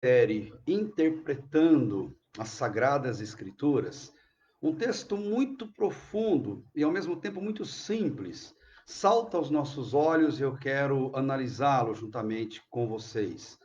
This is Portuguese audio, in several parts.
Série Interpretando as Sagradas Escrituras, um texto muito profundo e ao mesmo tempo muito simples, salta aos nossos olhos e eu quero analisá-lo juntamente com vocês.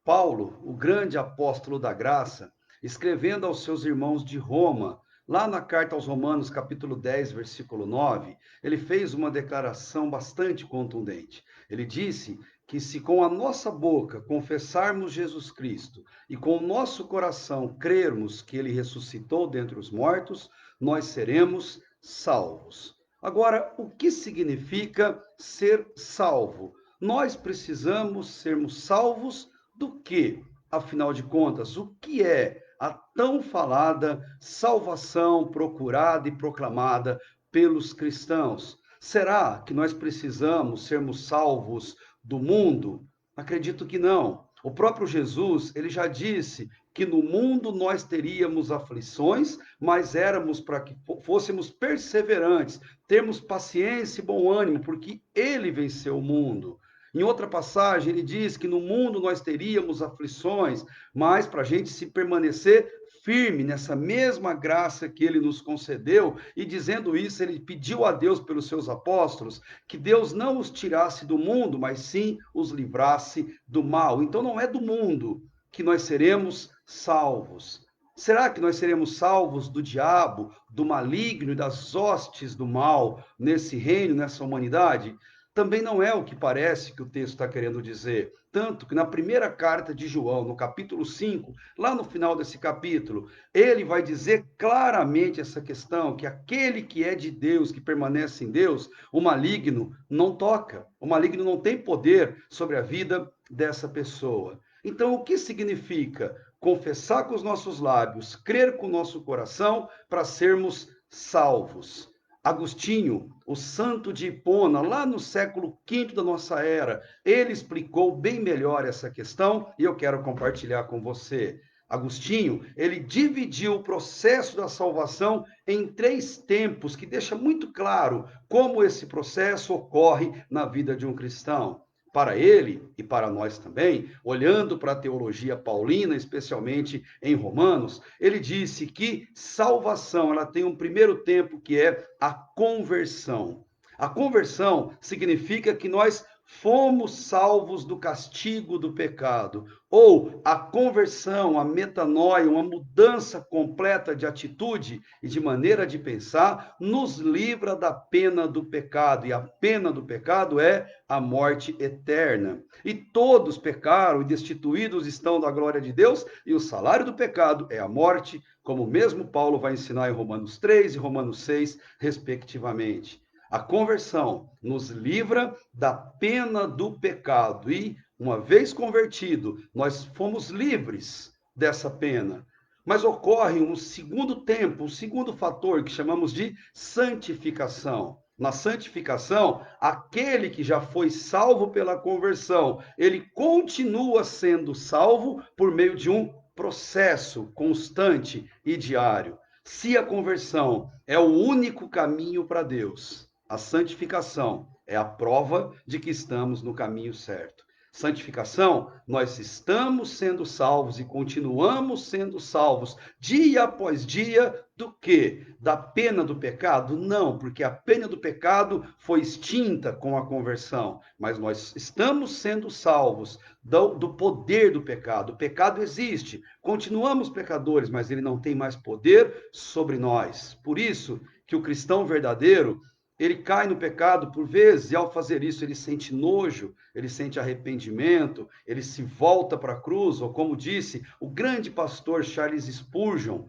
Paulo, o grande apóstolo da graça, escrevendo aos seus irmãos de Roma, lá na carta aos Romanos, capítulo 10, versículo 9, ele fez uma declaração bastante contundente. Ele disse que se com a nossa boca confessarmos Jesus Cristo e com o nosso coração crermos que ele ressuscitou dentre os mortos, nós seremos salvos. Agora, o que significa ser salvo? Nós precisamos sermos salvos do que, afinal de contas, o que é a tão falada salvação procurada e proclamada pelos cristãos? Será que nós precisamos sermos salvos do mundo? Acredito que não. O próprio Jesus, ele já disse que no mundo nós teríamos aflições, mas éramos para que fôssemos perseverantes, termos paciência e bom ânimo, porque ele venceu o mundo. Em outra passagem, ele diz que no mundo nós teríamos aflições, mas para a gente se permanecer firme nessa mesma graça que ele nos concedeu, e dizendo isso, ele pediu a Deus pelos seus apóstolos que Deus não os tirasse do mundo, mas sim os livrasse do mal. Então não é do mundo que nós seremos salvos. Será que nós seremos salvos do diabo, do maligno e das hostes do mal nesse reino, nessa humanidade? Também não é o que parece que o texto está querendo dizer. Tanto que na primeira carta de João, no capítulo 5, lá no final desse capítulo, ele vai dizer claramente essa questão, que aquele que é de Deus, que permanece em Deus, o maligno não toca. O maligno não tem poder sobre a vida dessa pessoa. Então, o que significa confessar com os nossos lábios, crer com o nosso coração para sermos salvos? Agostinho, o santo de Hipona, lá no século V da nossa era, ele explicou bem melhor essa questão e eu quero compartilhar com você. Agostinho, ele dividiu o processo da salvação em três tempos, que deixa muito claro como esse processo ocorre na vida de um cristão. Para ele e para nós também, olhando para a teologia paulina, especialmente em Romanos, ele disse que salvação, ela tem um primeiro tempo que é a conversão. A conversão significa que nós fomos salvos do castigo do pecado, ou a conversão, a metanoia, uma mudança completa de atitude e de maneira de pensar, nos livra da pena do pecado, e a pena do pecado é a morte eterna. E todos pecaram e destituídos estão da glória de Deus, e o salário do pecado é a morte, como mesmo Paulo vai ensinar em Romanos 3 e Romanos 6, respectivamente. A conversão nos livra da pena do pecado e, uma vez convertido, nós fomos livres dessa pena. Mas ocorre um segundo tempo, um segundo fator que chamamos de santificação. Na santificação, aquele que já foi salvo pela conversão, ele continua sendo salvo por meio de um processo constante e diário. Se a conversão é o único caminho para Deus, a santificação é a prova de que estamos no caminho certo. Santificação, nós estamos sendo salvos e continuamos sendo salvos dia após dia do quê? Da pena do pecado? Não, porque a pena do pecado foi extinta com a conversão, mas nós estamos sendo salvos do poder do pecado. O pecado existe, continuamos pecadores, mas ele não tem mais poder sobre nós. Por isso que o cristão verdadeiro, ele cai no pecado por vezes, e ao fazer isso ele sente nojo, ele sente arrependimento, ele se volta para a cruz, ou como disse o grande pastor Charles Spurgeon,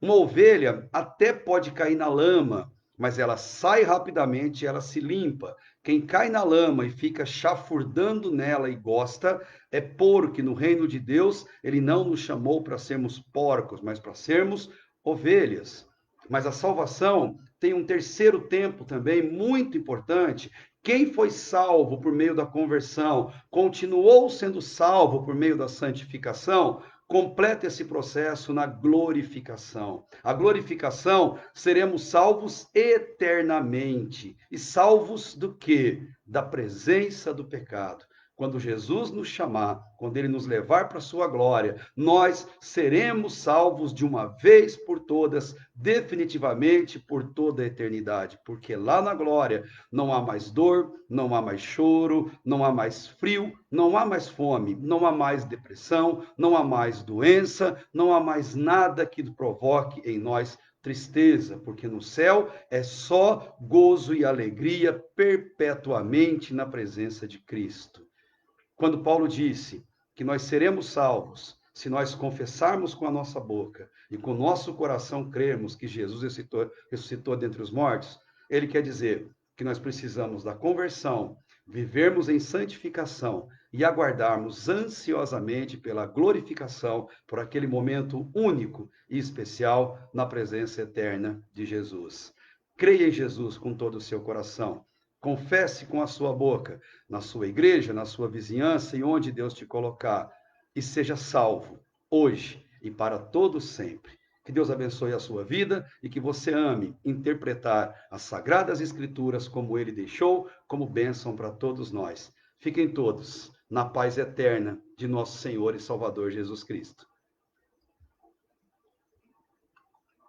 uma ovelha até pode cair na lama, mas ela sai rapidamente e ela se limpa. Quem cai na lama e fica chafurdando nela e gosta, é porco, que no reino de Deus ele não nos chamou para sermos porcos, mas para sermos ovelhas. Mas a salvação tem um terceiro tempo também muito importante. Quem foi salvo por meio da conversão, continuou sendo salvo por meio da santificação, completa esse processo na glorificação. A glorificação, seremos salvos eternamente. E salvos do quê? Da presença do pecado. quando Jesus nos chamar, quando ele nos levar para a sua glória, nós seremos salvos de uma vez por todas, definitivamente por toda a eternidade, porque lá na glória não há mais dor, não há mais choro, não há mais frio, não há mais fome, não há mais depressão, não há mais doença, não há mais nada que provoque em nós tristeza, porque no céu é só gozo e alegria perpetuamente na presença de Cristo. Quando Paulo disse que nós seremos salvos se nós confessarmos com a nossa boca e com o nosso coração crermos que Jesus ressuscitou dentre os mortos, ele quer dizer que nós precisamos da conversão, vivermos em santificação e aguardarmos ansiosamente pela glorificação, por aquele momento único e especial na presença eterna de Jesus. Creia em Jesus com todo o seu coração. Confesse com a sua boca, na sua igreja, na sua vizinhança e onde Deus te colocar, e seja salvo, hoje e para todo sempre. Que Deus abençoe a sua vida e que você ame interpretar as Sagradas Escrituras como ele deixou, como bênção para todos nós. Fiquem todos na paz eterna de nosso Senhor e Salvador Jesus Cristo.